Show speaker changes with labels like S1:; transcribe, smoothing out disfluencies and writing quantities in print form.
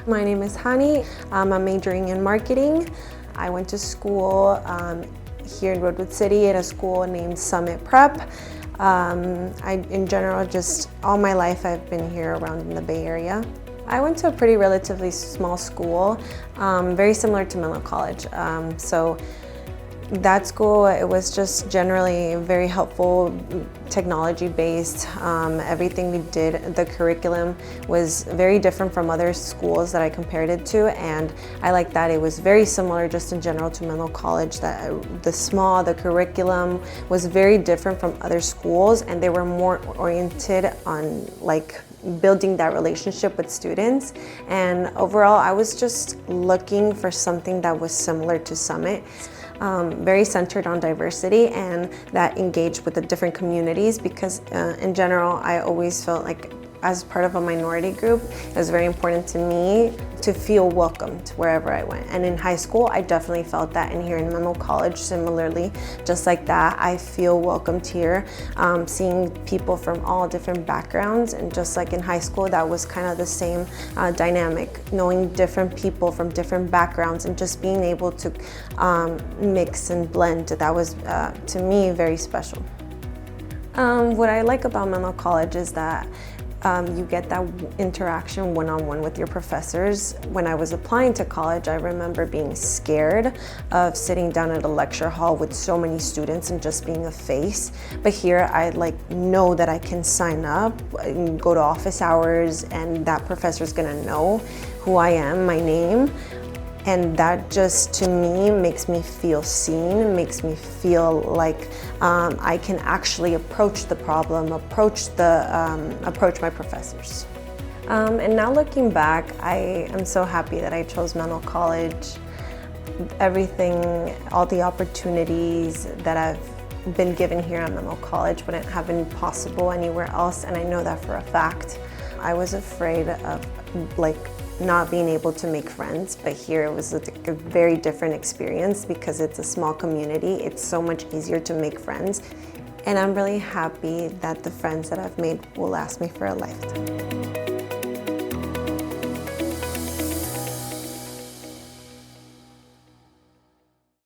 S1: My name is Hany. I'm majoring in marketing. I went to school here in Redwood City at a school named Summit Prep. In general, just all my life I've been here around in the Bay Area. I went to a pretty relatively small school, very similar to Menlo College. So that school, it was just generally very helpful, technology-based. Everything we did, the curriculum was very different from other schools that I compared it to, and I like that it was very similar just in general to Menlo College, that the curriculum was very different from other schools, and they were more oriented on like building that relationship with students. And overall, I was just looking for something that was similar to Summit. Very centered on diversity and that engaged with the different communities, because in general, I always felt like as part of a minority group, it was very important to me to feel welcomed wherever I went. And in high school, I definitely felt that, and here in Menlo College, similarly, just like that, I feel welcomed here, seeing people from all different backgrounds, and just like in high school, that was kind of the same dynamic, knowing different people from different backgrounds and just being able to mix and blend. That was, to me, very special. What I like about Menlo College is that you get that interaction one-on-one with your professors. When I was applying to college, I remember being scared of sitting down at a lecture hall with so many students and just being a face. But here I know that I can sign up and go to office hours, and that professor's gonna know who I am, my name. And that just, to me, makes me feel seen, makes me feel like I can actually approach the problem, approach my professors. And now looking back, I am so happy that I chose Menlo College. Everything, all the opportunities that I've been given here at Menlo College wouldn't have been possible anywhere else, and I know that for a fact. I was afraid of not being able to make friends, but here it was a very different experience because it's a small community. It's so much easier to make friends, and I'm really happy that the friends that I've made will last me for a lifetime.